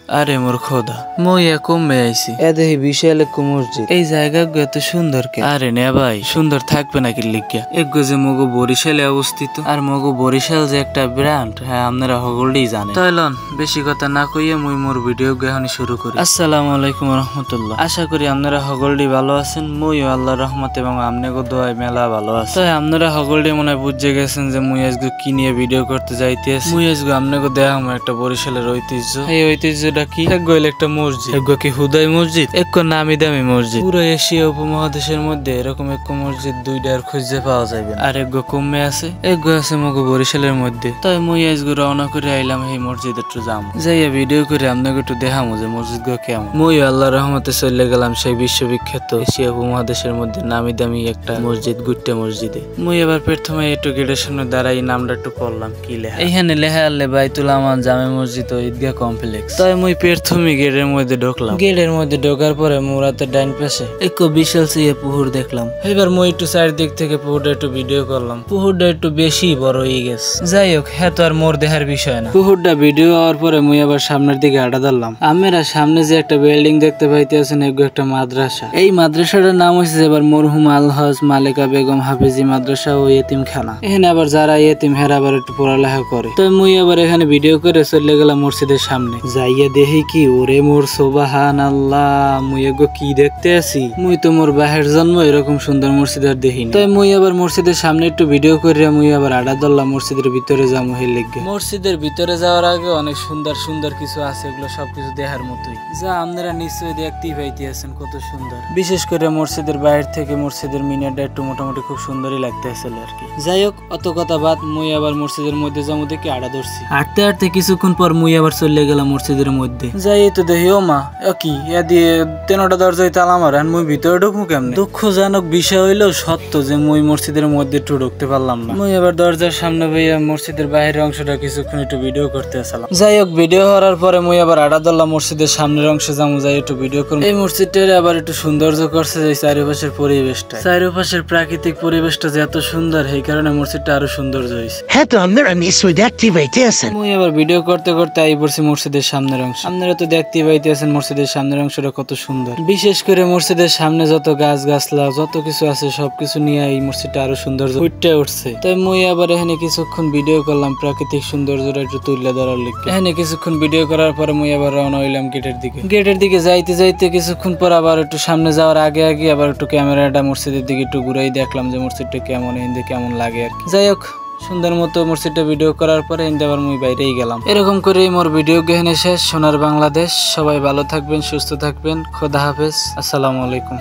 আরে মোর খোদা মই কমে আইছি এ দেখি বিশাল এক মসজিদ। এই জায়গা এত সুন্দর কে? আরে নে ভাই, সুন্দর থাকবে নাকি লিখিয়া? এগো যে মগো বরিশালে অবস্থিত, আর মগো বরিশাল যে একটা ব্র্যান্ড, হ্যাঁ আপনারা সকলেই জানেন। তাইলন বেশি কথা না কইয়া মুই মোর ভিডিও গাহানি শুরু করি। আসসালামু আলাইকুম রহমতুল্লাহ। আশা করি আপনারা সকলেই ভালো আছেন। মুইও আল্লাহর রহমত এবং আপনাকে দোয়ায় মেলা ভালো আছে। তাই আপনারা সকলেই মনে হয় বুঝে গেছেন যে মুই আজকে কি নিয়ে ভিডিও করতে যাইতে আছি। মুই আজকে আপনাকে দেখাম একটা বরিশালের ঐতিহ্য। এই ঐতিহ্যটা কি? একগোল একটা মসজিদ, একগো কি হুদাই মসজিদ, এক নামি দামি মসজিদ। পুরো এশিয়া উপমহাদেশের মধ্যে এরকম এক মসজিদ দুইটার খুঁজে পাওয়া যাবে। আর একগো কমে আছে, একগো আছে মগো বরিশালের মধ্যে। তাই মুই আজকে রওনা করে আইলাম এই মসজিদে একটু যাম, যাইয়া ভিডিও করে আপনাকে একটু দেখামো যে মসজিদ গো কেমন। মুই আল্লাহ রহমতে চলে গেলাম সেই বিশ্ববিখ্যাত এশিয়া উপমহাদেশের মধ্যে নামি দামি একটা মসজিদ, গুট্টে মসজিদে। মুই এবার প্রথমে একটু গেটের সামনে দাঁড়াই নামটা একটু পড়লাম কি লেখা। এইখানে লেখা আনলে বাইতুল আমান জামে মসজিদ ও ঈদগাহ কমপ্লেক্স। তাই মুই প্রথমে গেটের মধ্যে ঢুকলাম। গেটের মধ্যে ঢোকার পরে মুরাতে ডাইন পাশে এক বিশাল সিয়ে পুকুর দেখলাম। এবার মুই একটু চারিদিক থেকে পুকুরটা একটু ভিডিও করলাম। পুকুরটা একটু বেশি বড় হয়ে গেছে। যাই হোক, হ্যাঁ তো আর মোর দেখার বিষয় না। পুকুরটা ভিডিও হওয়ার পরে মুই আবার সামনের দিকে আটা ধরলাম। আমরা সামনে যে একটা বিল্ডিং দেখতে পাইতে আছেন, এগো একটা মাদ্রাসা। এই মাদ্রাসাটার নাম হয়েছে এবার মরহুম আলহাজ মালিকা বেগম হাফিজি মাদ্রাসা ও ইয়েতিমখানা। এখানে আবার যারা ইয়েতিম হেরা আবার একটু পড়ালেখা করে। তো মুই আবার এখানে ভিডিও করে চলে গেলাম মসজিদের সামনে। যাইয়া দেখি কি, ওরে মোর সুবহানাল্লাহ, মুই এগো কি দেখতে আছি। মুই তো মোর বাহের জন্ম এরকম সুন্দর মসজিদ আর দেখিনি। তাই মুই আবার মসজিদের সামনে একটু ভিডিও করে মুই আবার আডা ধরলাম মসজিদের ভিতরে যাবো। হের লেগে মসজিদের ভিতরে যাওয়ার আগে অনেক সুন্দর সুন্দর কিছু আছে, এগুলো সবকিছু দেখার মতোই, যা আপনারা নিশ্চয়ই দেখতেই পাইতে আছেন কত সুন্দর। বিশেষ করে মসজিদের বাইরে থেকে মসজিদের মিনারটা একটু মোটামুটি খুব সুন্দরই লাগতে আসছিল আর কি। যাই হোক, অত কথা বাদ, মুই আবার মসজিদের মধ্যে যাবো দেখে আডা ধরছি। হাঁটতে হাঁটতে কিছুক্ষণ পর মুই আবার চলে গেলাম মসজিদের মধ্যে। যাই তো দেখি ও মা কি ইয়া দিয়ে 3টা দরজায় তালা মারা, মুই ভিতরে ঢুকবো কেমনে? দুঃখজনক বিষয় হইলেও সত্য যে মুই মসজিদের মধ্যে একটু ঢুকতে পারলাম না। মুই এবার দরজার সামনে বইয়া মসজিদের বাইরের অংশটা কিছুক্ষণ একটু ভিডিও করতে আসলাম। যাই হোক, ভিডিও করার পরে মুই আবার আডা ধরলাম মসজিদের সামনের অংশে যাবো, যাই একটু ভিডিও করবো। এই মসজিদটার আবার একটু সৌন্দর্য করছে যে চারিপাশের পরিবেশটা, চারিপাশের প্রাকৃতিক পরিবেশটা যে এত সুন্দর, এই কারণে মসজিদটা আরো সৌন্দর্য হয়েছে। হ্যাঁ তো আপনারা নিশ্চয়ই দেখতে পাইতে আছেন। মুই আবার ভিডিও করতে করতে আই পড়ছি মসজিদের সামনের অংশ। আপনারা তো দেখতে পাইতে আছেন মসজিদের সামনের অংশটা কত সুন্দর। বিশেষ করে মসজিদের সামনে যত গাছ গাছলা যত কিছু আছে সবকিছু নিয়ে এই মসজিদটা আরো সুন্দর ফুটে উঠছে। তাই মুই আবার এখানে কিছুক্ষণ ভিডিও করলাম প্রাকৃতিক সৌন্দর্যটা একটু তুলে ধরার লিগে। এখানে কিছুক্ষণ ভিডিও করার পরে মুই আবার রওনা হইলাম গেটের দিকে। গেটের দিকে যাইতে যাইতে কিছুক্ষণ পর আবার একটু সামনে যাওয়ার আগে আগে আবার একটু ক্যামেরাটা মসজিদের দিকে একটু ঘুরাই দেখলাম যে মসজিদটা কেমন, হিন্দে কেমন লাগে আর কি। যাই হোক, সুন্দর মতো মসজিদটা ভিডিও করার পরে হিন্দে আবার মুই বাইরেই গেলাম। এরকম করেই মোর ভিডিও গেহনে শেষ। সোনার বাংলাদেশ, সবাই ভালো থাকবেন, সুস্থ থাকবেন, খোদা হাফেজ, আসসালামু আলাইকুম।